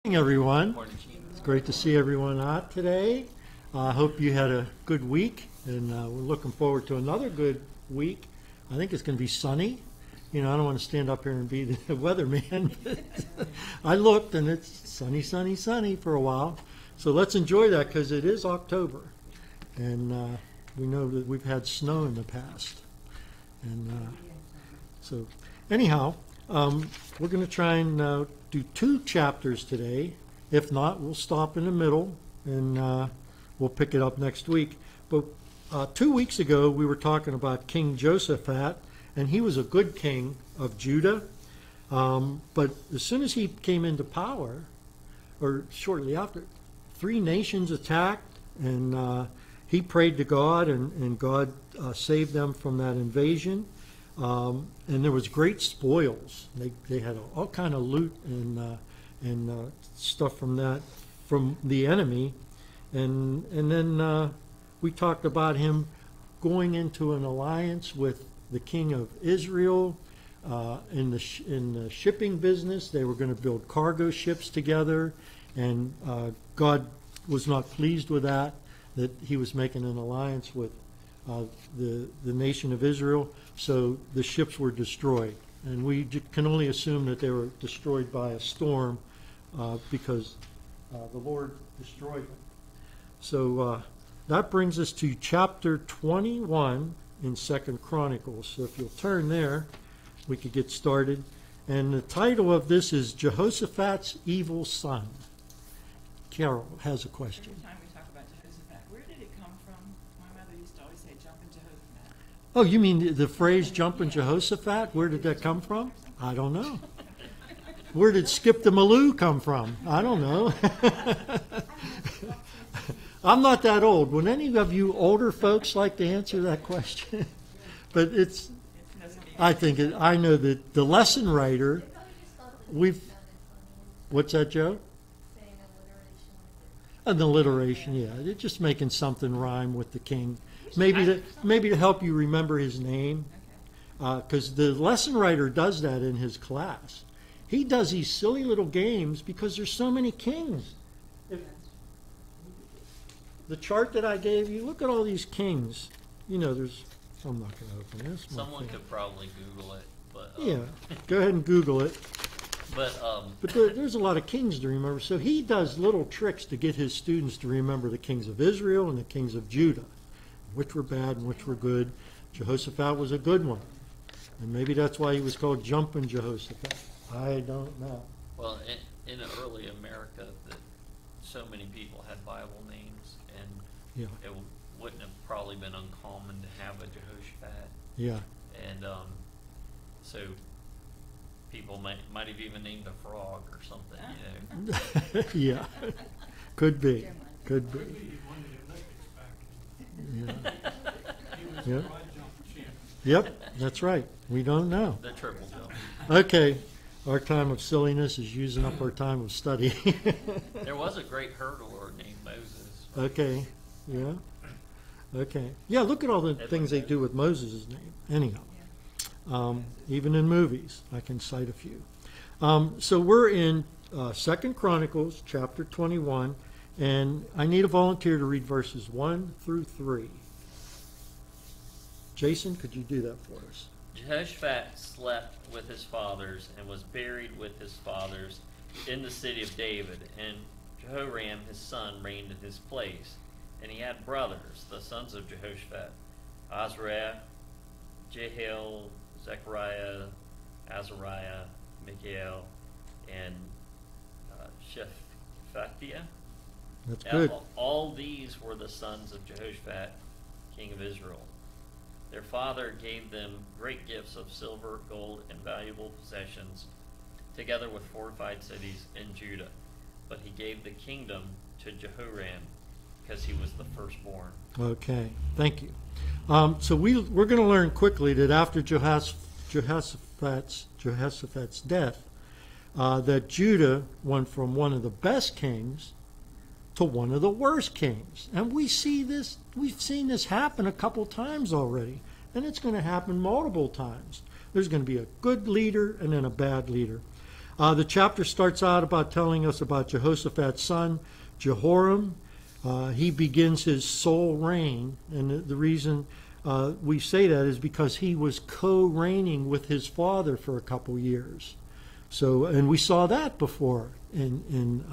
Morning, everyone. It's great to see everyone out today. I hope you had a good week, and we're looking forward to another good week. I think it's going to be sunny. I don't want to stand up here and be the weatherman. I looked, and it's sunny, sunny, sunny for a while. So let's enjoy that because it is October, and we know that we've had snow in the past. And so anyhow, we're going to try and do 2 chapters today. If not, we'll stop in the middle and we'll pick it up next week. But 2 weeks ago, we were talking about King Jehoshaphat, and he was a good king of Judah. But as soon as he came into power, or shortly after, 3 nations attacked, and he prayed to God, and God saved them from that invasion. And there was great spoils. They had all kind of loot and stuff from the enemy, and then we talked about him going into an alliance with the king of Israel in the shipping business. They were going to build cargo ships together, and God was not pleased with that he was making an alliance with the nation of Israel. So the ships were destroyed, and we can only assume that they were destroyed by a storm because the Lord destroyed them. So that brings us to chapter 21 in 2 Chronicles. So if you'll turn there, we could get started. And the title of this is Jehoshaphat's Evil Son. Carol has a question. Every time we talk about Jehoshaphat, where did it come from? My mother used to always say, jumping Jehoshaphat. Oh, you mean the phrase jumping Jehoshaphat? Where did that come from? I don't know. Where did Skip the Maloo come from? I don't know. I'm not that old. Would any of you older folks like to answer that question? But I know that the lesson writer, what's that, Joe? An alliteration, yeah. They're just making something rhyme with the king. Maybe to help you remember his name. Because the lesson writer does that in his class. He does these silly little games because there's so many kings. The chart that I gave you, look at all these kings. I'm not going to open this. Someone could probably Google it, but yeah, go ahead and Google it. But there's a lot of kings to remember. So he does little tricks to get his students to remember the kings of Israel and the kings of Judah, which were bad and which were good. Jehoshaphat was a good one, and maybe that's why he was called Jumping Jehoshaphat. I don't know. Well, in early America, so many people had Bible names, and it wouldn't have probably been uncommon to have a Jehoshaphat. Yeah. And so people might have even named a frog or something, Yeah. Could be. Yeah. Yep. Yep, that's right. We don't know. The triple jump. Okay. Our time of silliness is using up our time of study. There was a great hurdler named Moses. Okay. Yeah. Okay. Yeah, look at all the things they do with Moses' name. Anyhow. Even in movies, I can cite a few. So we're in 2 Chronicles, chapter 21, and I need a volunteer to read verses 1 through 3. Jason, could you do that for us? Jehoshaphat slept with his fathers and was buried with his fathers in the city of David, and Jehoram his son reigned in his place. And he had brothers, the sons of Jehoshaphat, Azariah, Jehiel, Zechariah, Azariah, Michael, and Shephatiah. That's good. All these were the sons of Jehoshaphat, king of Israel. Their father gave them great gifts of silver, gold, and valuable possessions, together with fortified cities in Judah. But he gave the kingdom to Jehoram because he was the firstborn. Okay, thank you. So we're going to learn quickly that after Jehoshaphat's death, that Judah went from one of the best kings to one of the worst kings. And we've seen this happen a couple times already, and it's going to happen multiple times. There's going to be a good leader and then a bad leader. The chapter starts out about telling us about Jehoshaphat's son, Jehoram. He begins his sole reign, and the reason we say that is because he was co-reigning with his father for a couple years. So, and we saw that before in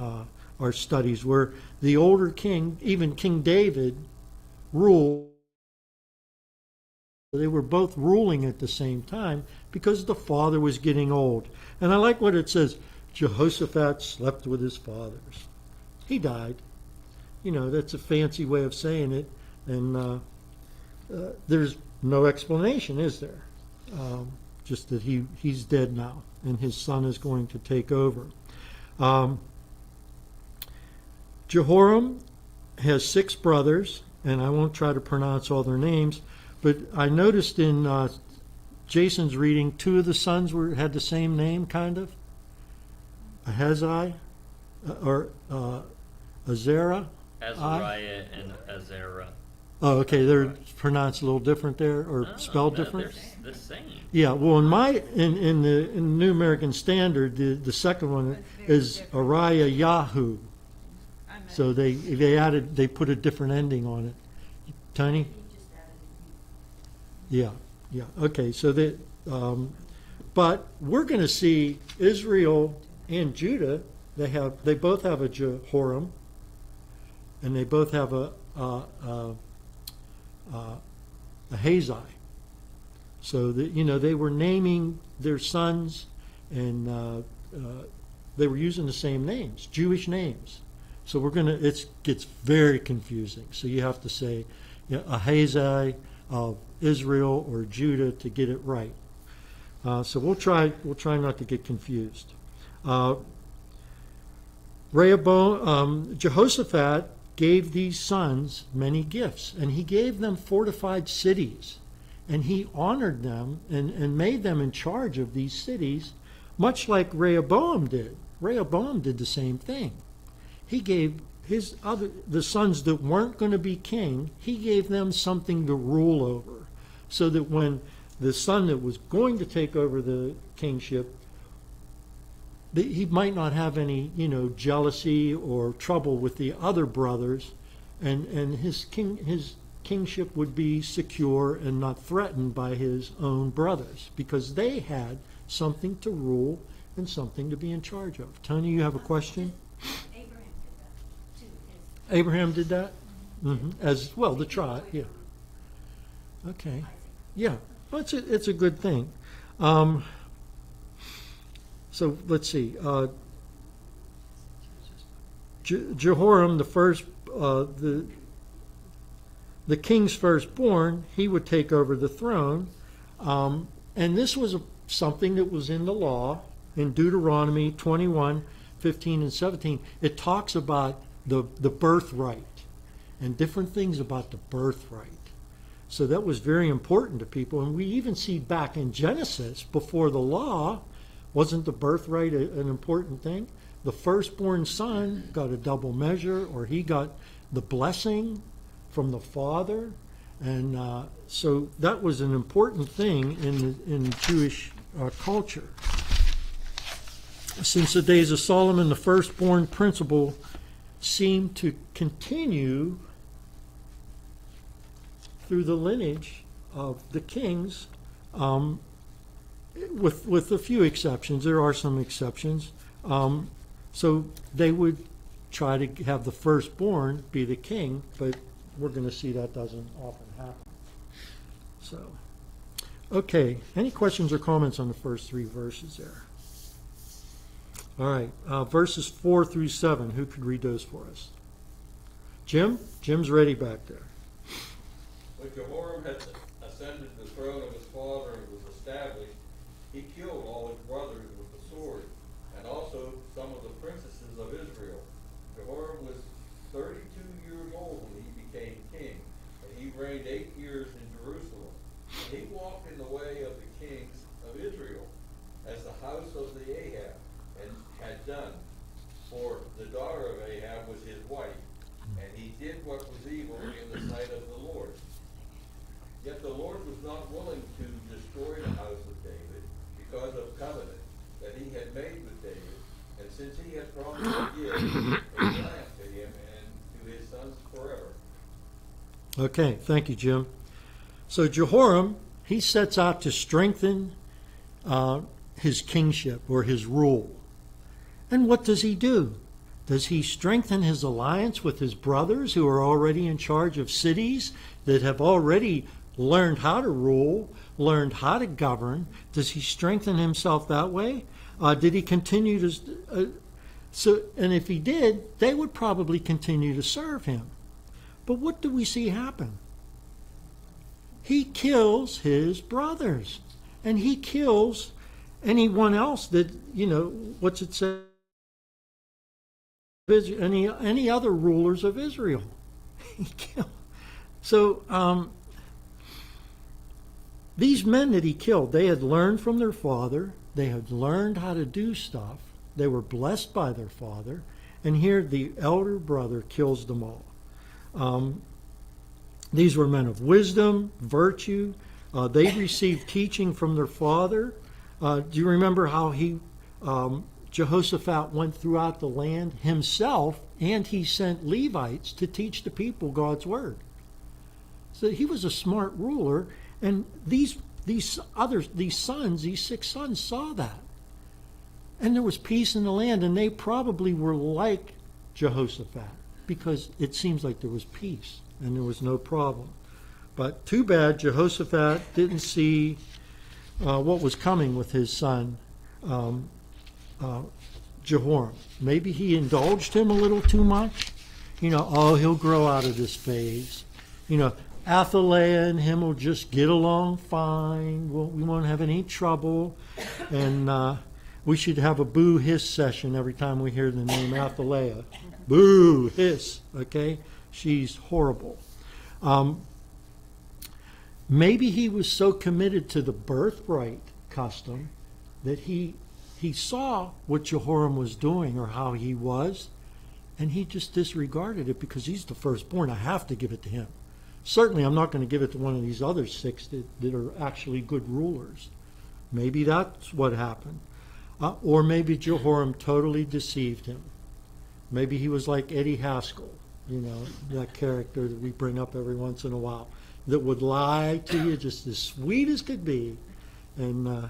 our studies, where the older king, even King David, ruled. They were both ruling at the same time because the father was getting old. And I like what it says, Jehoshaphat slept with his fathers. He died. You know, that's a fancy way of saying it. And there's no explanation, is there? Just that he's dead now, and his son is going to take over. Jehoram has 6 brothers, and I won't try to pronounce all their names, but I noticed in Jason's reading, 2 of the sons had the same name, kind of. Ahazi or Azariah. Azariah and Azara. Oh, okay. They're pronounced a little different there, or spelled No, different. they're the same. Yeah. Well, in the New American Standard, the second one is Ariah Yahu. So they put a different ending on it. Tiny. Yeah. Okay. So but we're going to see Israel and Judah. They both have a Jehoram, and they both have a Ahazi. So they were naming their sons, and they were using the same names, Jewish names. So it gets very confusing. So you have to say Ahazi of Israel or Judah to get it right. So we'll try not to get confused. Jehoshaphat gave these sons many gifts, and he gave them fortified cities, and he honored them and made them in charge of these cities, much like Rehoboam did. Rehoboam did the same thing. He gave the sons that weren't going to be king, he gave them something to rule over, so that when the son that was going to take over the kingship, he might not have any, jealousy or trouble with the other brothers, and his kingship would be secure and not threatened by his own brothers, because they had something to rule and something to be in charge of. Tony, you have a question? Abraham did that? Mm-hmm. As well, the tribe, yeah. Okay. Yeah, well, it's a good thing. So let's see. Jehoram, the first, the king's firstborn, he would take over the throne, and this was something that was in the law in Deuteronomy 21:15 and 17. It talks about the birthright and different things about the birthright. So that was very important to people, and we even see back in Genesis, before the law, wasn't the birthright an important thing? The firstborn son got a double measure, or he got the blessing from the father, and so that was an important thing in Jewish culture. Since the days of Solomon, the firstborn principle seemed to continue through the lineage of the kings, with a few exceptions. There are some exceptions. So they would try to have the firstborn be the king, but we're going to see that doesn't often happen. So, okay. Any questions or comments on the first 3 verses there? All right. Verses 4 through 7. Who could read those for us? Jim? Jim's ready back there. When Jehoram had ascended the throne of his father and was established, he killed all his brothers with the sword, and also some of the princesses of Israel. Jehoram was 32 years old when he became king, and he reigned 8 years in Jerusalem. And he walked in the way of the kings of Israel, as the house of the Ahab had done. For the daughter of Ahab was his wife, and he did what was evil in the sight of the Lord. Yet the Lord was not willing to destroy the house of David because of lamp to him and to his sons forever. Okay, thank you, Jim. So Jehoram, he sets out to strengthen his kingship or his rule. And what does he do? Does he strengthen his alliance with his brothers who are already in charge of cities that have already learned how to rule, learned how to govern? Does he strengthen himself that way? Did he continue to... and if he did, they would probably continue to serve him. But what do we see happen? He kills his brothers. And he kills anyone else that, what's it say? Any other rulers of Israel. He killed. So these men that he killed, they had learned from their father. They had learned how to do stuff. They were blessed by their father. And here the elder brother kills them all. These were men of wisdom, virtue. They received teaching from their father. Do you remember how Jehoshaphat went throughout the land himself, and he sent Levites to teach the people God's word? So he was a smart ruler, and these sons, these 6 sons, saw that. And there was peace in the land, and they probably were like Jehoshaphat, because it seems like there was peace and there was no problem. But too bad Jehoshaphat didn't see what was coming with his son Jehoram. Maybe he indulged him a little too much. He'll grow out of this phase. Athaliah and him will just get along fine. We won't have any trouble. And we should have a boo hiss session every time we hear the name Athaliah. Boo hiss, okay? She's horrible. Maybe he was so committed to the birthright custom that he saw what Jehoram was doing or how he was, and he just disregarded it because he's the firstborn. I have to give it to him. Certainly I'm not going to give it to one of these other 6 that are actually good rulers. Maybe that's what happened. Or maybe Jehoram totally deceived him. Maybe he was like Eddie Haskell, that character that we bring up every once in a while, that would lie to you just as sweet as could be. And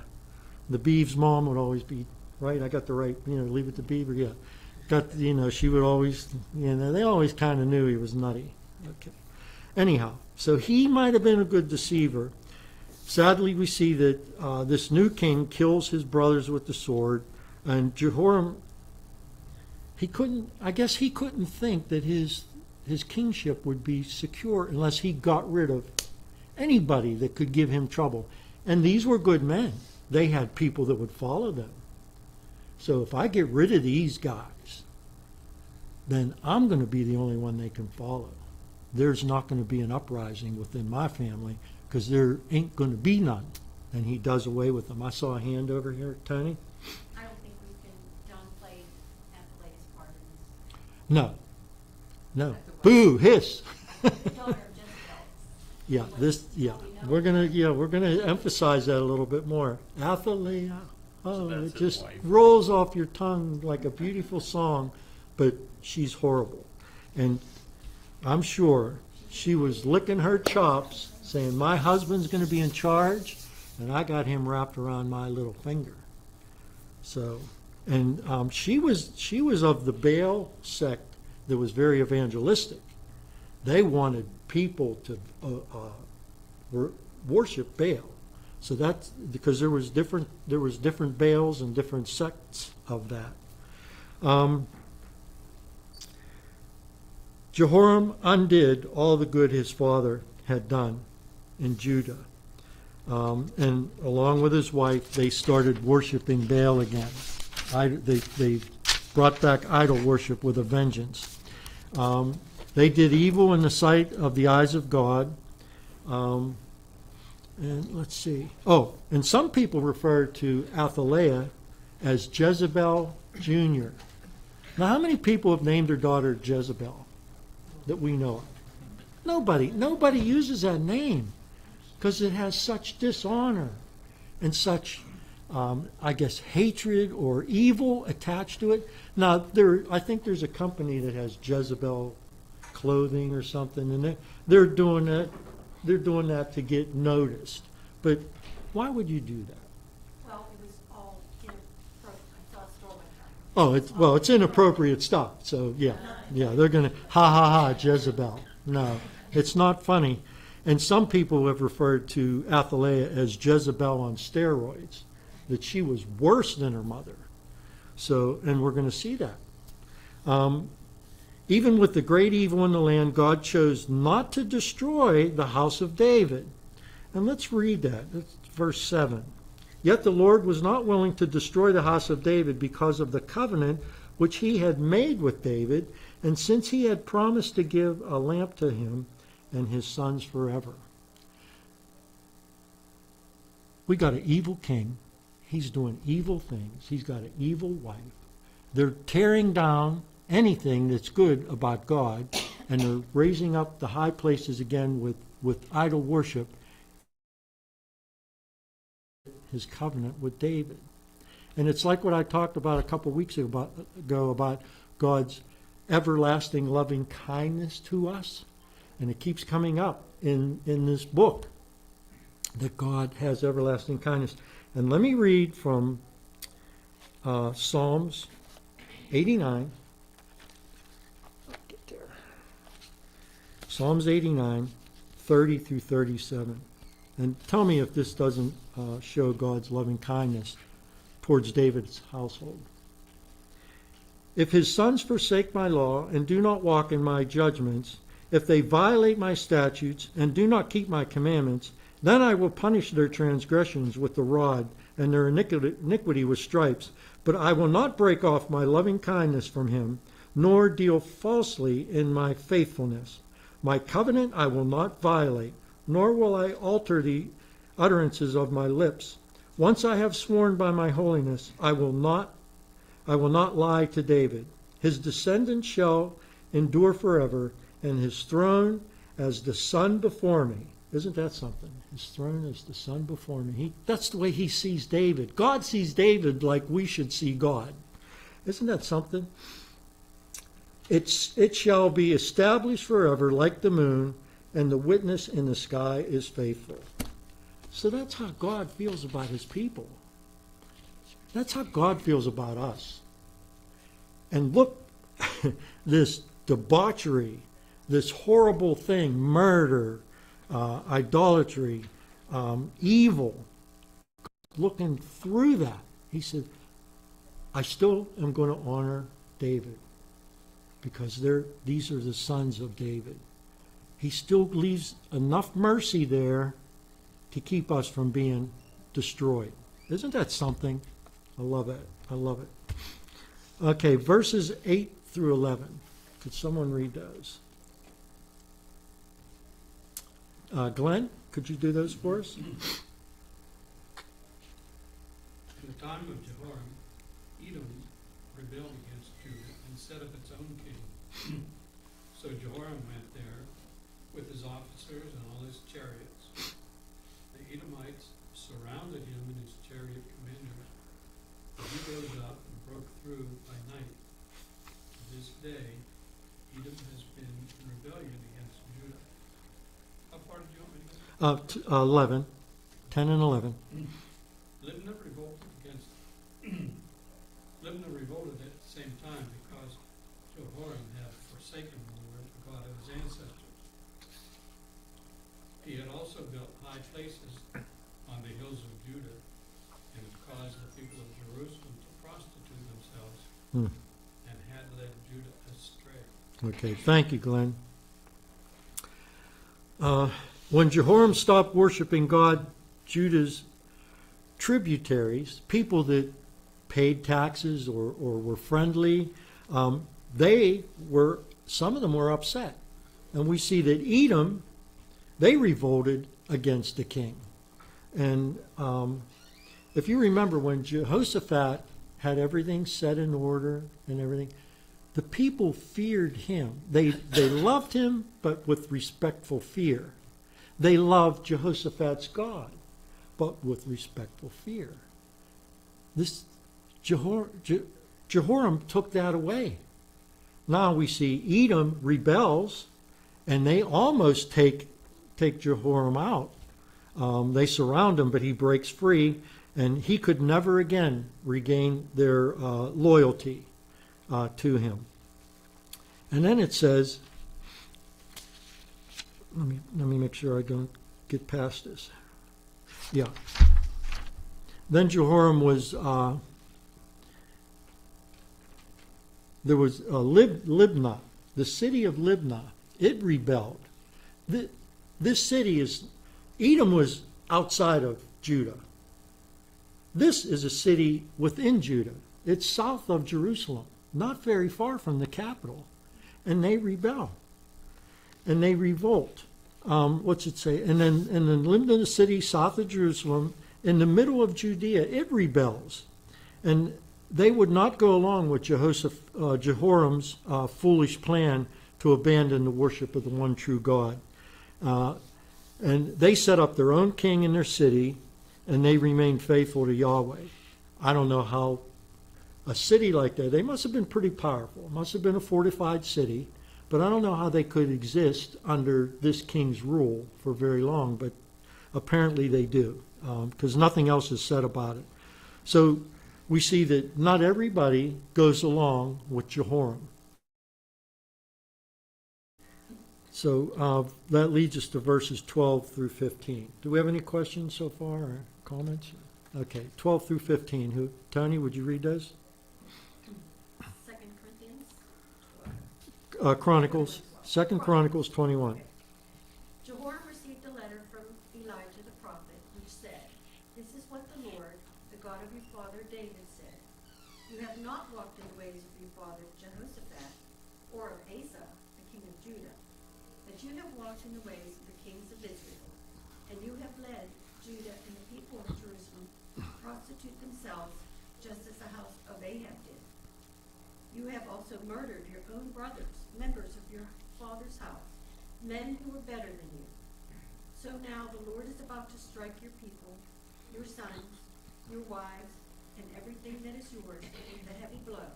the Beeves' mom would always be, right, I got the right, leave it to Beaver, yeah. She would always, they always kind of knew he was nutty. Okay. Anyhow, so he might have been a good deceiver. Sadly, we see that this new king kills his brothers with the sword, and Jehoram, he couldn't think that his kingship would be secure unless he got rid of anybody that could give him trouble. And these were good men. They had people that would follow them. So if I get rid of these guys, then I'm going to be the only one they can follow. There's not going to be an uprising within my family because there ain't going to be none. And he does away with them. I saw a hand over here, Tony. I don't think we can downplay Athaliah's part in No. Boo, hiss. this. The daughter of Jezebel. We're gonna emphasize that a little bit more. Athaliah, So that's it his just wife. rolls off your tongue like a beautiful song, but she's horrible. And I'm sure she was licking her chops, saying, my husband's going to be in charge, and I got him wrapped around my little finger. So, and she was of the Baal sect that was very evangelistic. They wanted people to worship Baal. So that's because there was different Baals and different sects of that. Jehoram undid all the good his father had done in Judah. And along with his wife, they started worshiping Baal again. They brought back idol worship with a vengeance. They did evil in the sight of the eyes of God. And let's see. Oh, and some people refer to Athaliah as Jezebel Jr. Now, how many people have named their daughter Jezebel that we know of? Nobody uses that name because it has such dishonor and such I guess, hatred or evil attached to it. Now, I think there's a company that has Jezebel clothing or something, and they're doing that. They're doing that to get noticed. But why would you do that? Well, it was all inappropriate. I saw a store one time. Oh, it's inappropriate stuff. So yeah, they're gonna ha Jezebel. No, it's not funny. And some people have referred to Athaliah as Jezebel on steroids, that she was worse than her mother. So, and we're going to see that. Even with the great evil in the land, God chose not to destroy the house of David. And let's read that. That's verse 7. Yet the Lord was not willing to destroy the house of David because of the covenant which he had made with David, and since he had promised to give a lamp to him and his sons forever. We got an evil king. He's doing evil things. He's got an evil wife. They're tearing down anything that's good about God, and they're raising up the high places again with idol worship. His covenant with David. And it's like what I talked about a couple weeks ago about God's everlasting loving kindness to us. And it keeps coming up in this book that God has everlasting kindness. And let me read from Psalms 89. Get there. Psalms 89, 30 through 37. And tell me if this doesn't show God's loving kindness towards David's household. If his sons forsake my law and do not walk in my judgments, if they violate my statutes and do not keep my commandments, then I will punish their transgressions with the rod and their iniquity with stripes. But I will not break off my loving kindness from him, nor deal falsely in my faithfulness. My covenant I will not violate, nor will I alter the utterances of my lips. Once I have sworn by my holiness, I will not lie to David. His descendants shall endure forever, and his throne as the sun before me. Isn't that something? His throne is the sun before me. That's the way he sees David. God sees David like we should see God. Isn't that something? It shall be established forever like the moon, and the witness in the sky is faithful. So that's how God feels about his people. That's how God feels about us. And look, this debauchery, this horrible thing, murder, idolatry, evil, looking through that, he said, I still am going to honor David because these are the sons of David. He still leaves enough mercy there to keep us from being destroyed. Isn't that something? I love it. I love it. Okay, verses 8 through 11. Could someone read those? Glenn, could you do those for us? In the time of Jehoram, Edom rebelled against Judah and set up its own king. So Jehoram went there with his officers and all his chariots. The Edomites surrounded him and his chariot commanders. But he rose up and broke through by night. To this day, Edom has been in rebellion against Judah. How far did you want me to go? 11. 10 and 11. Libnah revolted at the same time because Jehoram had forsaken the Lord, the God of his ancestors. He had also built high places on the hills of Judah and caused the people of Jerusalem to prostitute themselves and had led Judah astray. Okay, thank you, Glenn. When Jehoram stopped worshiping God, Judah's tributaries, people that paid taxes or were friendly, some of them were upset. And we see that Edom, they revolted against the king. And if you remember, when Jehoshaphat had everything set in order and everything, the people feared him. They loved him, but with respectful fear. They loved Jehoshaphat's God, but with respectful fear. this Jehoram took that away. Now we see Edom rebels, and they almost take Jehoram out. They surround him, but he breaks free, and he could never again regain their loyalty to him. And then it says, let me make sure I don't get past this. Yeah. Then Jehoram was, there was Libnah, the city of Libnah. It rebelled. This city is, Edom was outside of Judah. This is a city within Judah. It's south of Jerusalem, not very far from the capital. And they rebel. And they revolt. What's it say? And then Libnah, city south of Jerusalem, in the middle of Judea, it rebels. And they would not go along with Jehoram's foolish plan to abandon the worship of the one true God. And they set up their own king in their city, and they remained faithful to Yahweh. I don't know how a city like that, they must have been pretty powerful. It must have been a fortified city, but I don't know how they could exist under this king's rule for very long, but apparently they do, because nothing else is said about it. So we see that not everybody goes along with Jehoram. So that leads us to verses 12 through 15. Do we have any questions so far or comments? Okay, 12 through 15. Tony, would you read those? 2 Corinthians. Chronicles, 2 Chronicles 21. Jehoram received a letter from Elijah the prophet, which said, "This is what the Lord, the God of your father David, said. You have not walked in the ways of your father Jehoshaphat, or of Asa, the king of Judah, but you have walked in the ways of the kings of Israel, and you have led Judah and the people of Jerusalem to prostitute themselves, just as the house of Ahab did. You have also murdered your own brothers, members of your father's house, men who were better than you. So now the Lord is about to strike your people, your sons, your wives, and everything that is yours with a heavy blow.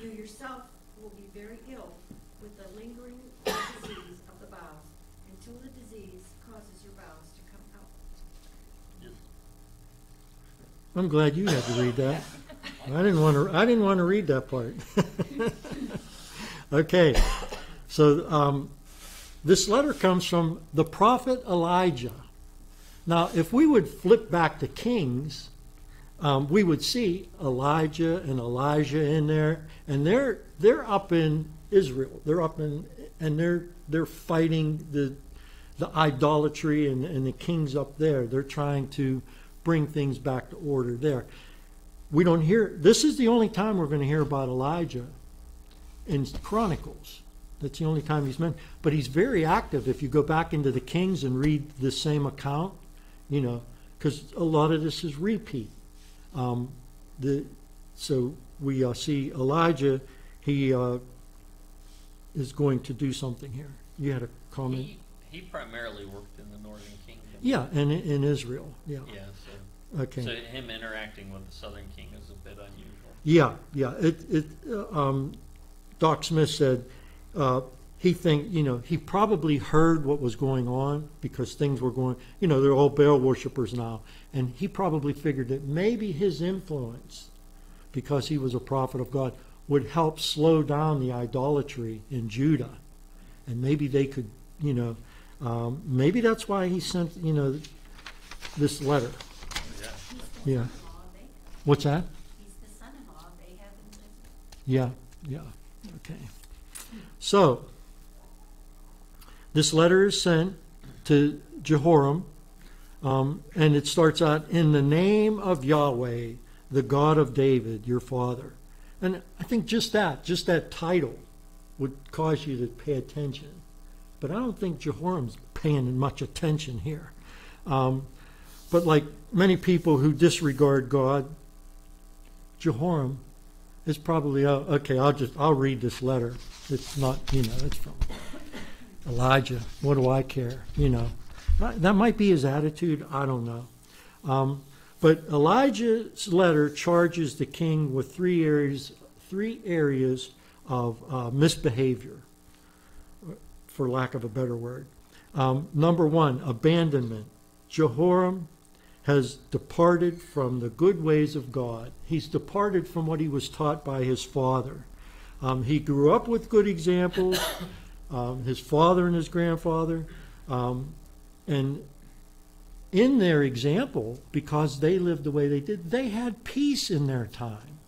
You yourself will be very ill with the lingering disease of the bowels, until the disease causes your bowels to come out." I'm glad you had to read that. I didn't want to read that part. Okay, so this letter comes from the prophet Elijah. Now, if we would flip back to Kings, we would see Elijah and Elijah in there, and they're up in Israel. They're up in, and they're fighting the idolatry and the kings up there. They're trying to bring things back to order there. We don't hear, this is the only time we're going to hear about Elijah in Chronicles. That's the only time he's mentioned. But he's very active. If you go back into the Kings and read the same account, because a lot of this is repeat. So we see Elijah, he is going to do something here. You had a comment? He primarily worked in the northern kingdom. Yeah, and in Israel. Yeah. Yeah, Okay. so him interacting with the southern king is a bit unusual. Yeah. Doc Smith said he probably heard what was going on because things were going, they're all Baal worshipers now. And he probably figured that maybe his influence, because he was a prophet of God, would help slow down the idolatry in Judah. And maybe they could, maybe that's why he sent, this letter. He's the Yeah. son-in-law of Ahab. What's that? He's the son-in-law of Ahab and Yeah, Jezebel. okay. So, this letter is sent to Jehoram, and it starts out, "In the name of Yahweh, the God of David, your father." And I think just that title would cause you to pay attention. But I don't think Jehoram's paying much attention here. But like many people who disregard God, Jehoram is probably, okay, I'll read this letter. It's not, it's from Elijah. What do I care? That might be his attitude. I don't know. But Elijah's letter charges the king with three areas of misbehavior, for lack of a better word. Number one, abandonment. Jehoram has departed from the good ways of God. He's departed from what he was taught by his father. He grew up with good examples, his father and his grandfather, and in their example, because they lived the way they did, they had peace in their time.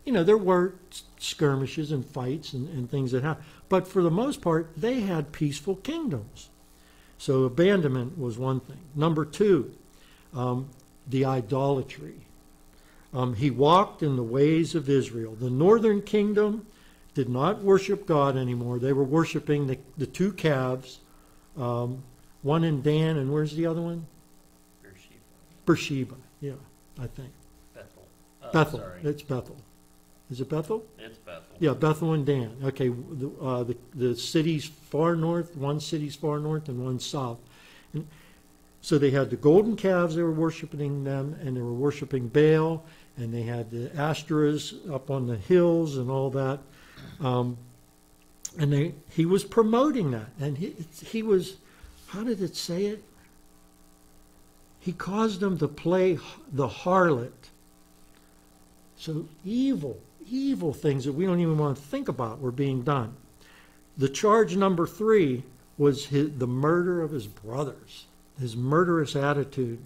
You know, there were skirmishes and fights and things that happened, but for the most part, they had peaceful kingdoms. So abandonment was one thing. Number two, the idolatry. He walked in the ways of Israel. The northern kingdom did not worship God anymore. They were worshiping the two calves, one in Dan, and where's the other one? Beersheba, yeah, I think. Bethel. Bethel. Sorry. It's Bethel. Is it Bethel? It's Bethel. Yeah, Bethel and Dan. Okay, the cities far north, one city's far north and one south. And so they had the golden calves, they were worshiping them, and they were worshiping Baal, and they had the Ashtoreths up on the hills and all that. And he was promoting that. And he was, how did it say it? He caused them to play the harlot. So evil things that we don't even want to think about were being done. The charge number three was the murder of his brothers, his murderous attitude.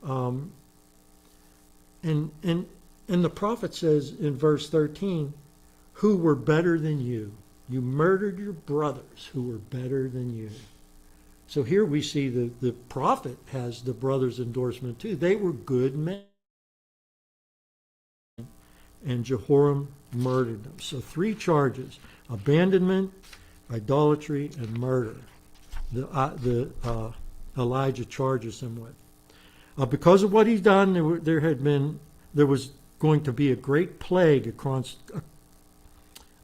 And the prophet says in verse 13, who were better than you. You murdered your brothers who were better than you. So here we see the prophet has the brothers' endorsement too. They were good men. And Jehoram murdered them. So three charges: abandonment, idolatry, and murder. Elijah charges him with. Because of what he's done, there was going to be a great plague on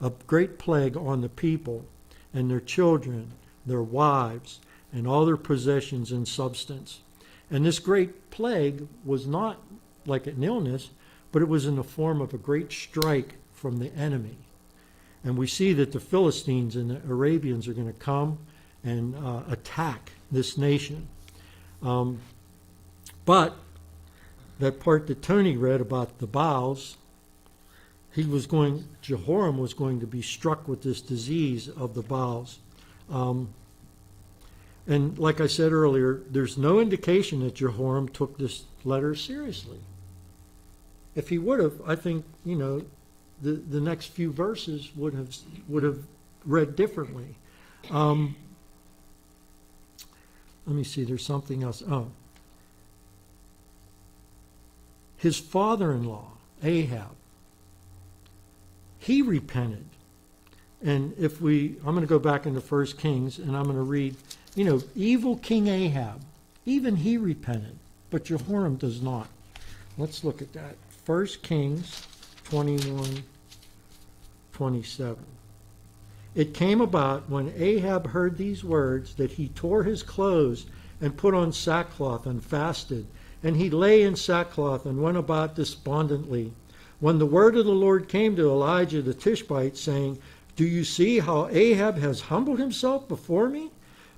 the people and their children, their wives, and all their possessions and substance. And this great plague was not like an illness, but it was in the form of a great strike from the enemy. And we see that the Philistines and the Arabians are going to come and attack this nation. But that part that Tony read about the bowels, Jehoram was going to be struck with this disease of the bowels. And like I said earlier, there's no indication that Jehoram took this letter seriously. If he would have, I think, the next few verses would have read differently. Let me see, there's something else. Oh. His father-in-law, Ahab, he repented. And I'm going to go back into 1 Kings, and I'm going to read, evil King Ahab, even he repented, but Jehoram does not. Let's look at that. 1 Kings 21:27. It came about when Ahab heard these words that he tore his clothes and put on sackcloth and fasted. And he lay in sackcloth and went about despondently. When the word of the Lord came to Elijah the Tishbite, saying, do you see how Ahab has humbled himself before me?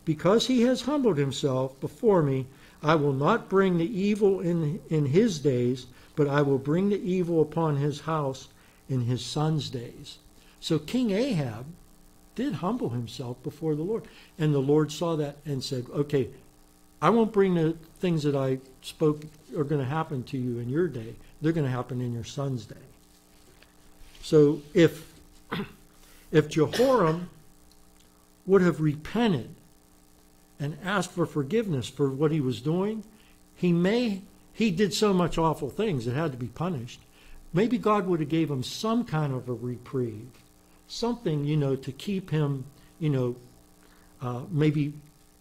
Because he has humbled himself before me, I will not bring the evil in his days, but I will bring the evil upon his house in his son's days. So King Ahab did humble himself before the Lord. And the Lord saw that and said, okay, I won't bring the things that I spoke are going to happen to you in your day. They're going to happen in your son's day. So if Jehoram would have repented and asked for forgiveness for what he was doing, he did so much awful things that had to be punished. Maybe God would have gave him some kind of a reprieve, something, to keep him, maybe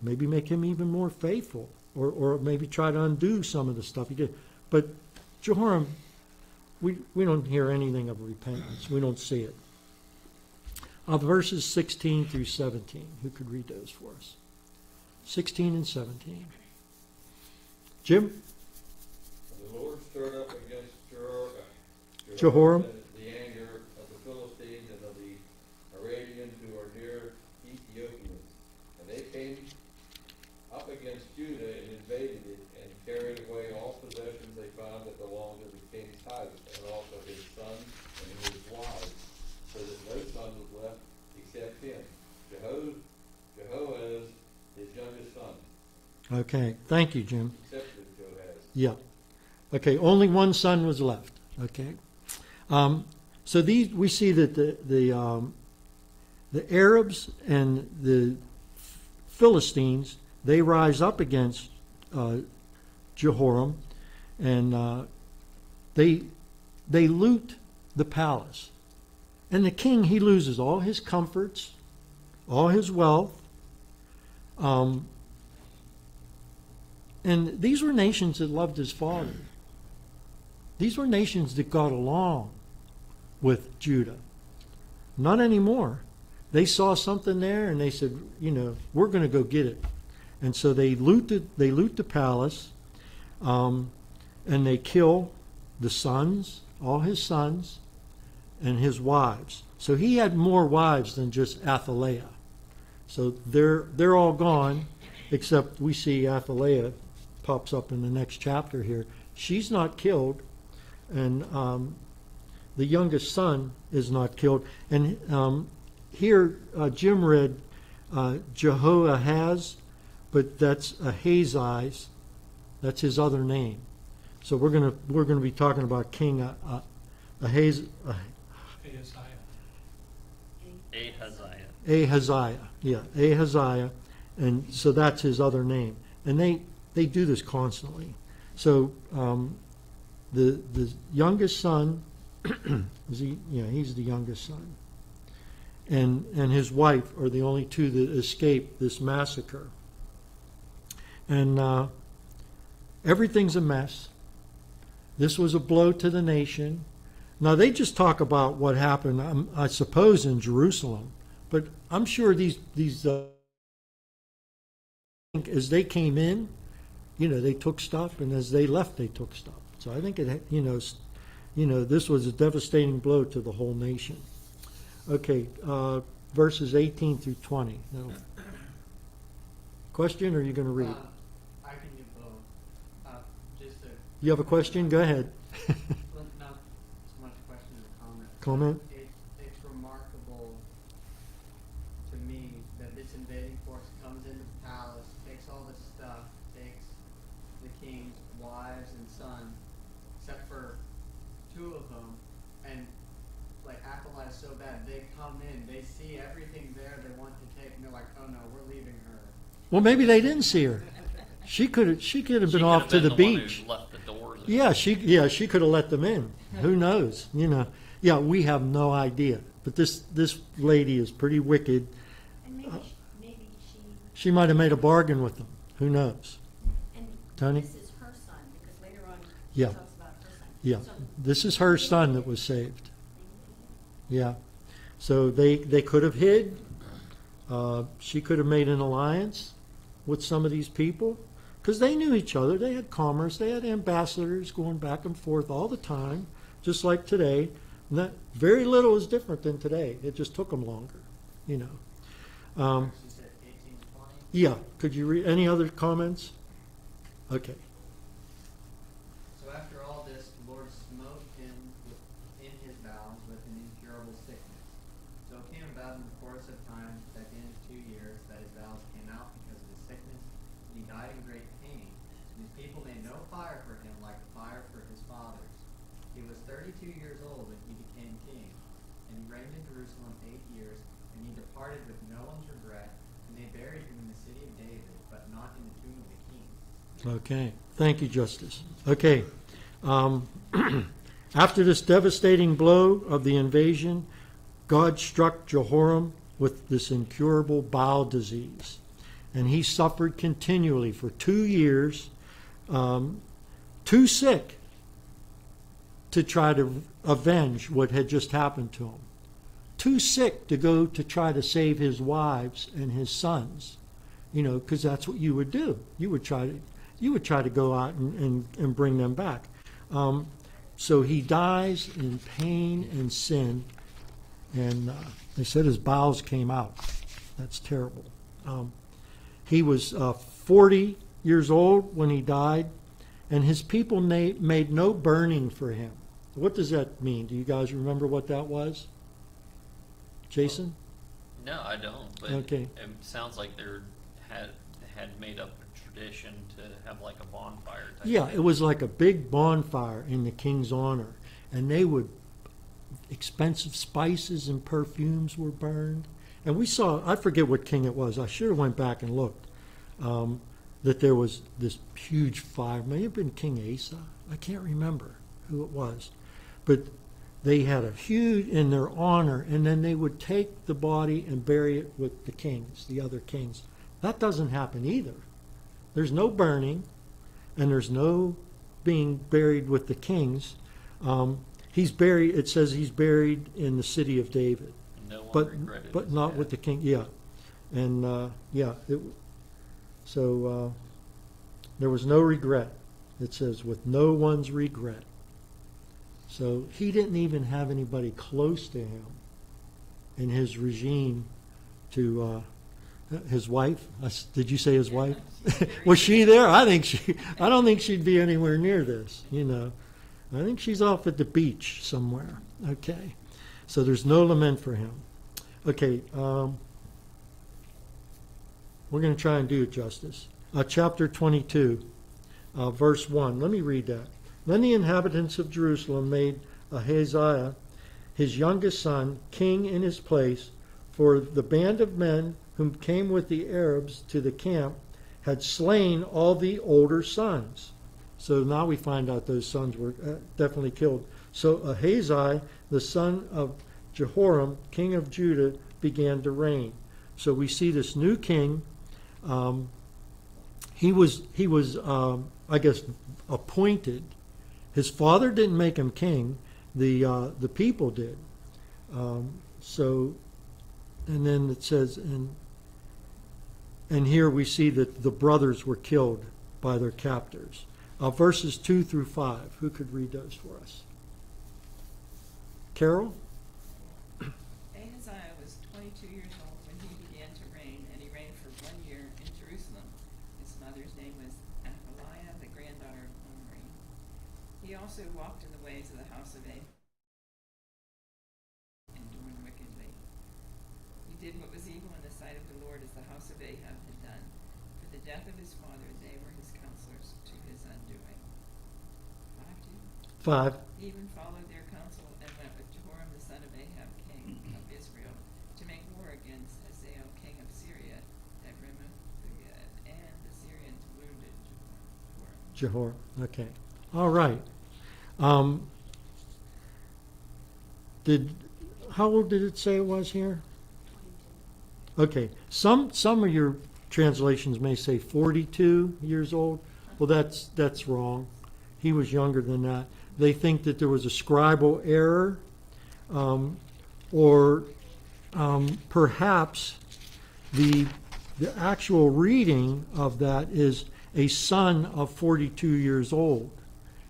make him even more faithful, or maybe try to undo some of the stuff he did. But Jehoram, we don't hear anything of repentance. We don't see it. Verses 16 through 17. Who could read those for us? 16 and 17. Jim? The The Lord stirred up against Jehoram. the anger of the Philistines and of the Arabians who are near Ethiopians. And they came up against Judah and invaded it and carried away all possessions they found that belonged to the king Titus, and also his sons and his wives, so that no son was left except him, Jehoaz, his youngest son. Okay, thank you, Jim. Except for Joaz. Yeah. Okay, only one son was left. Okay. So these we see that the Arabs and the Philistines, they rise up against Jehoram, and they loot the palace. And the king, he loses all his comforts, all his wealth. And these were nations that loved his father. These were nations that got along with Judah. Not anymore. They saw something there and they said, we're going to go get it. And so they loot the palace, and they kill the sons, all his sons, and his wives. So he had more wives than just Athaliah. So they're all gone, except we see Athaliah pops up in the next chapter here. She's not killed, and the youngest son is not killed. And here Jim read Jehoahaz, but that's Ahaziah. That's his other name. So we're gonna be talking about King Ahaziah. Ahaziah. Yeah, Ahaziah. And so that's his other name. And they do this constantly. So the youngest son, he's the youngest son. And his wife are the only two that escape this massacre. And everything's a mess. This was a blow to the nation. Now, they just talk about what happened, I suppose, in Jerusalem. But I'm sure these as they came in, they took stuff, and as they left, they took stuff. So I think this was a devastating blow to the whole nation. Okay, verses 18 through 20. Now, question, or are you going to read? I can do both. You have a question? Go ahead. Well, not so much a question as a comment. Comment? It's remarkable to me that this invading force comes into the palace, takes all this stuff, takes the king's wives and sons, except for two of them, and like Athaliah is so bad, they come in, they see everything there they want to take, and they're like, oh no, we're leaving her. Well, maybe they didn't see her. She could have been off to the beach. Left the doors. Yeah, she could have let them in. Who knows? Yeah, we have no idea. But this lady is pretty wicked. And maybe She might have made a bargain with them. Who knows? and Tony? this is her son, because later on she Yeah. talks about her son. Yeah, So this is her son that was saved. Yeah, so they could have hid. She could have made an alliance with some of these people because they knew each other. They had commerce. They had ambassadors going back and forth all the time, just like today. And that very little is different than today. It just took them longer, She said 18 to 20. Yeah, could you read any other comments? Okay. So after all this, the Lord smote him in his bowels with an incurable sickness. So it came about in the course of time that in 2 years that his bowels came out because of his sickness, and he died in great pain. And his people made no fire for him like the fire for his fathers. He was 32 years old when he became king, and he reigned in Jerusalem 8 years, and he departed with no one's regret, and they buried him in the city of David, but not in the tomb of the king. Okay. Thank you, Justice. Okay. After this devastating blow of the invasion, God struck Jehoram with this incurable bowel disease. And he suffered continually for 2 years, too sick to try to avenge what had just happened to him. Too sick to go to try to save his wives and his sons, because that's what you would do. You would try to go out and bring them back. So he dies in pain and sin, and they said his bowels came out. That's terrible. He was 40 years old when he died, and his people made no burning for him. What does that mean? Do you guys remember what that was? Jason? No, I don't. But Okay. it sounds like they had made up a tradition to have like a bonfire type Yeah, thing. it was like a big bonfire in the king's honor, and they would expensive spices and perfumes were burned. And we saw, I forget what king it was. I should have went back and looked. That there was this huge fire. May have been King Asa. I can't remember who it was, but they had a huge in their honor, and then they would take the body and bury it with the kings, the other kings. That doesn't happen either. There's no burning, and there's no being buried with the kings. He's buried. It says he's buried in the city of David, No one but regretted but his not death. with the king. Yeah, and yeah. So there was no regret. It says with no one's regret. So he didn't even have anybody close to him in his regime to his wife. Did you say his wife? Was she there? I don't think she'd be anywhere near this, you know. I think she's off at the beach somewhere. Okay. So there's no lament for him. Okay. We're going to try and do it justice. Chapter 22, verse 1. Let me read that. Then the inhabitants of Jerusalem made Ahaziah, his youngest son, king in his place, for the band of men whom came with the Arabs to the camp had slain all the older sons. So now we find out those sons were definitely killed. So Ahaziah, the son of Jehoram, king of Judah, began to reign. So we see this new king. He was I guess, appointed. His father didn't make him king. The people did. So, and then it says, and here we see that the brothers were killed by their captors. Verses 2 through 5. Who could read those for us? Carol? Ahaziah was 22 years old when he began to reign, and he reigned for 1 year in Jerusalem. His mother's name was Athaliah, the granddaughter of Omri. He also walked in the ways of the house of Ahab and doing wickedly. He did what was evil in the sight of the Lord, as the house of Ahab had done. For the death of his father, they were his counselors to his undoing. 5. 5. He even followed their counsel and went with Jehoram the son of Ahab, king of Israel, to make war against Hazael, king of Syria, at Ramoth Gilead, and the Syrians wounded Jehoram. Jehoram. Okay. All right. How old did it say it was here? 22. Okay. Some of your translations may say 42 years old. Well, that's wrong. He was younger than that. They think that there was a scribal error, or perhaps the actual reading of that is a son of 42 years old.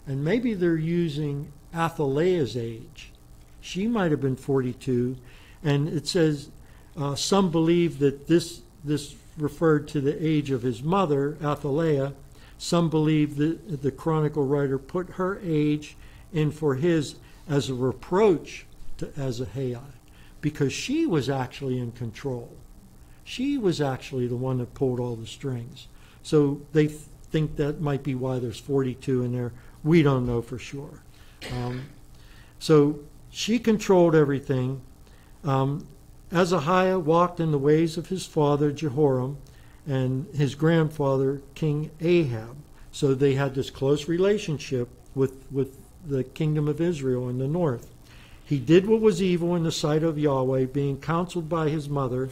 And maybe they're using Athaliah's age. She might have been 42. And it says some believe that this referred to the age of his mother, Athaliah. Some believe that the chronicle writer put her age in for his as a reproach to Ahaziah, because she was actually in control. She was actually the one that pulled all the strings. So they think that might be why there's 42 in there. We don't know for sure. So she controlled everything. Ahaziah walked in the ways of his father Jehoram and his grandfather King Ahab. So they had this close relationship with the kingdom of Israel in the north. He did what was evil in the sight of Yahweh, being counseled by his mother.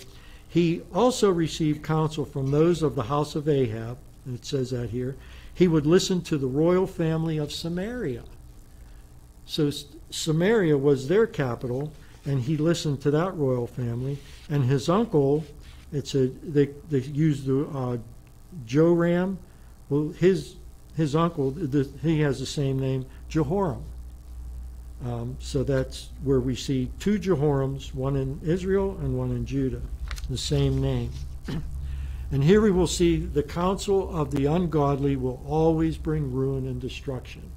He also received counsel from those of the house of Ahab. It says that here. He would listen to the royal family of Samaria. So Samaria was their capital, and he listened to that royal family. And his uncle, they used the Joram. Well, his his uncle, he has the same name, Jehoram. So that's where we see two Jehorams, one in Israel and one in Judah, the same name. And here we will see the counsel of the ungodly will always bring ruin and destruction.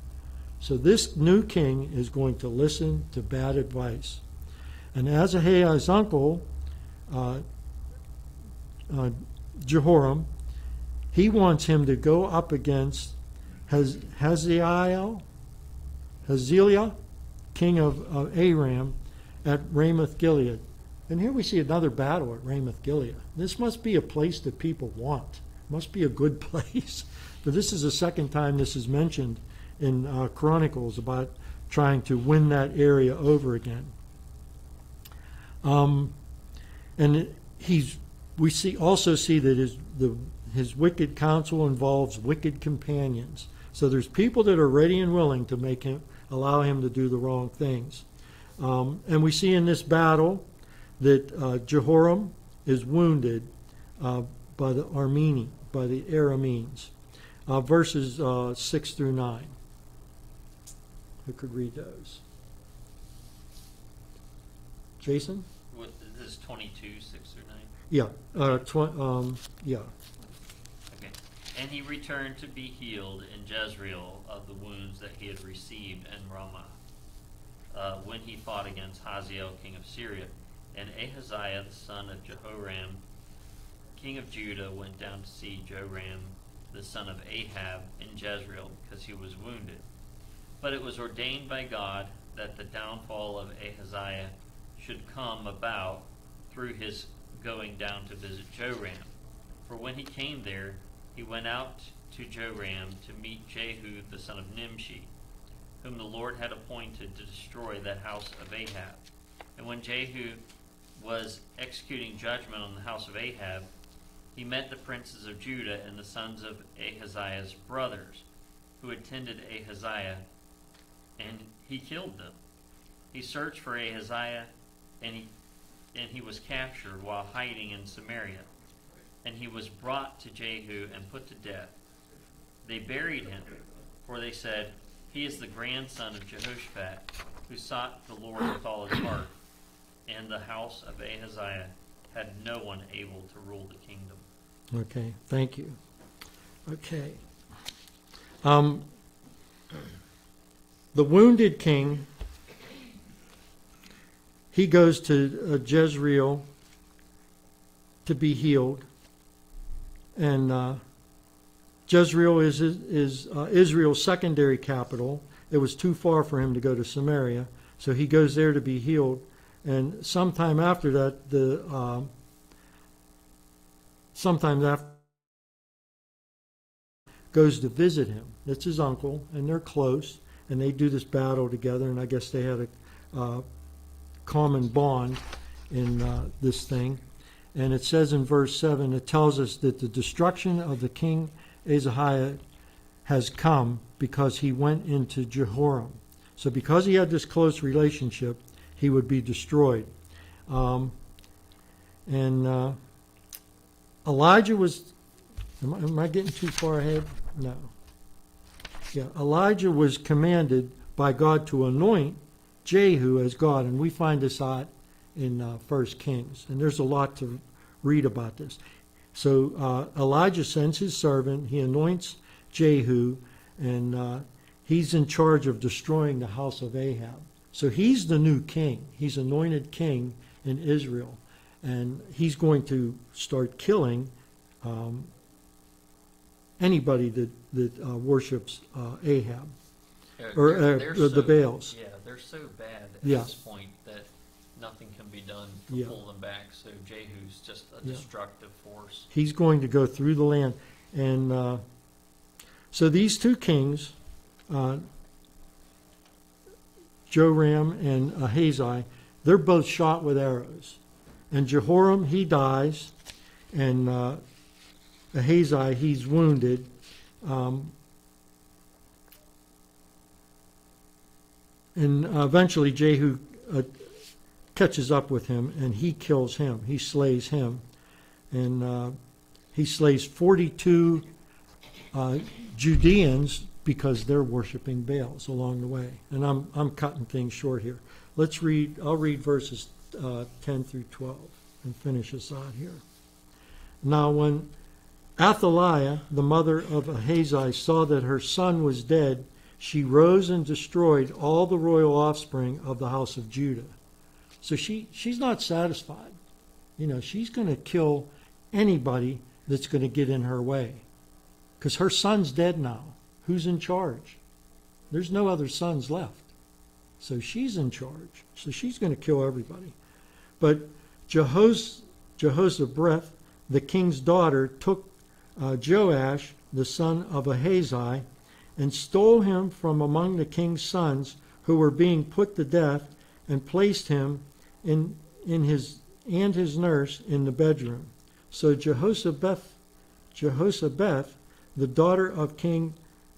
So this new king is going to listen to bad advice. And Azariah's uncle, Jehoram, he wants him to go up against Hazaeliah, king of Aram, at Ramoth Gilead. And here we see another battle at Ramoth Gilead. This must be a place that people want. Must be a good place. But this is the second time this is mentioned in Chronicles about trying to win that area over again. And we also see that his wicked counsel involves wicked companions. So there's people that are ready and willing to allow him to do the wrong things. And we see in this battle that Jehoram is wounded by the Arameans. Verses 6 through 9. Who could read those? Jason? This is 22, 6 through 9? Yeah. Yeah. Okay. And he returned to be healed in Jezreel of the wounds that he had received in Ramah, when he fought against Hazael, king of Syria. And Ahaziah, the son of Jehoram, king of Judah, went down to see Joram, the son of Ahab, in Jezreel, because he was wounded. But it was ordained by God that the downfall of Ahaziah should come about through his going down to visit Joram. For when he came there, he went out to Joram to meet Jehu, the son of Nimshi, whom the Lord had appointed to destroy the house of Ahab. And when Jehu was executing judgment on the house of Ahab, he met the princes of Judah and the sons of Ahaziah's brothers, who attended Ahaziah, and he killed them. He searched for Ahaziah, and he was captured while hiding in Samaria. And he was brought to Jehu and put to death. They buried him, for they said, "He is the grandson of Jehoshaphat, who sought the Lord with all his heart." And the house of Ahaziah had no one able to rule the kingdom. Okay, thank you. Okay. The wounded king, he goes to Jezreel to be healed. And Jezreel is Israel's secondary capital. It was too far for him to go to Samaria, so he goes there to be healed. And sometime after that, goes to visit him. That's his uncle, and they're close, and they do this battle together, and I guess they had a common bond in this thing. And it says in verse 7, it tells us that the destruction of the king Azariah has come because he went into Jehoram. So because he had this close relationship, he would be destroyed. Elijah was, am I getting too far ahead? No. Yeah, Elijah was commanded by God to anoint Jehu as God, and we find this out in 1 Kings, and there's a lot to read about this. So Elijah sends his servant, he anoints Jehu, and he's in charge of destroying the house of Ahab. So he's the new king. He's anointed king in Israel, and he's going to start killing anybody that worships Ahab or the Baals. Yeah, they're so bad at Yeah. this point that nothing can be done to Yeah. pull them back. So Jehu's just a Yeah. destructive force. He's going to go through the land. And so these two kings, Joram and Ahaziah, they're both shot with arrows. And Jehoram, he dies, and Ahaziah, he's wounded. And eventually Jehu catches up with him, and he kills him. He slays him. And he slays 42 Judeans because they're worshiping Baals along the way. And I'm cutting things short here. I'll read verses 10 through 12 and finish us out here. Now when Athaliah, the mother of Ahazi, saw that her son was dead, she rose and destroyed all the royal offspring of the house of Judah. So she's not satisfied. She's going to kill anybody that's going to get in her way. Because her son's dead now. Who's in charge? There's no other sons left. So she's in charge. So she's going to kill everybody. But Jehoshaphat, the king's daughter, took Joash, the son of Ahazi, and stole him from among the king's sons who were being put to death, and placed him in his nurse in the bedroom. So Jehoshaphat, the daughter of King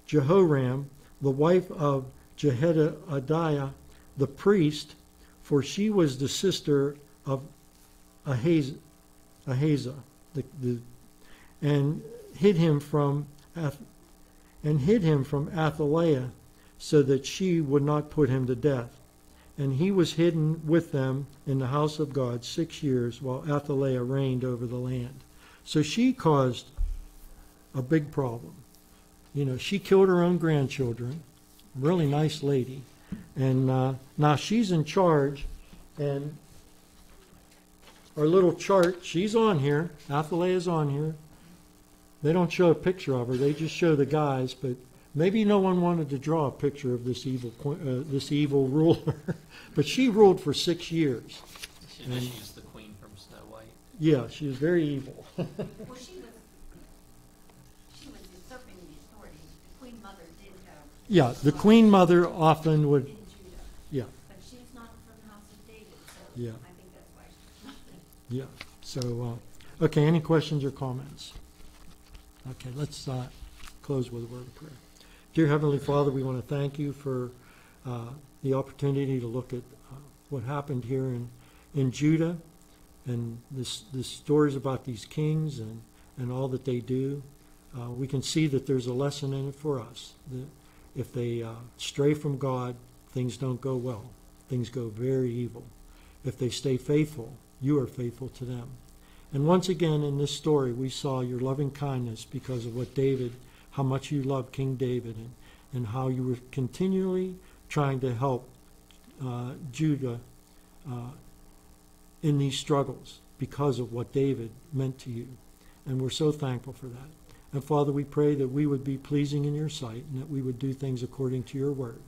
Jehoram, the wife of Jehoiada the priest, for she was the sister of Ahaziah, and hid him from Athaliah, so that she would not put him to death. And he was hidden with them in the house of God 6 years, while Athaliah reigned over the land. So she caused a big problem. She killed her own grandchildren. Really nice lady. And now she's in charge. And our little chart, she's on here. Athaliah's on here. They don't show a picture of her. They just show the guys. But maybe no one wanted to draw a picture of this evil ruler. But she ruled for 6 years. She's the queen from Snow White. Yeah, she was very evil. Well, she was usurping the authority. The Queen Mother did have. Yeah, the Queen Mother often would. In Judah. Yeah, But she's not from the house of David, so Yeah. I think that's why she's not. yeah. So, okay, any questions or comments? Okay, let's close with a word of prayer. Dear Heavenly Father, we want to thank you for the opportunity to look at what happened here in Judah, and this stories about these kings and all that they do. We can see that there's a lesson in it for us. That if they stray from God, things don't go well. Things go very evil. If they stay faithful, you are faithful to them. And once again in this story, we saw your loving kindness because of how much you loved King David, and how you were continually trying to help Judah in these struggles because of what David meant to you. And we're so thankful for that. And Father, we pray that we would be pleasing in your sight, and that we would do things according to your word.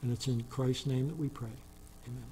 And it's in Christ's name that we pray. Amen.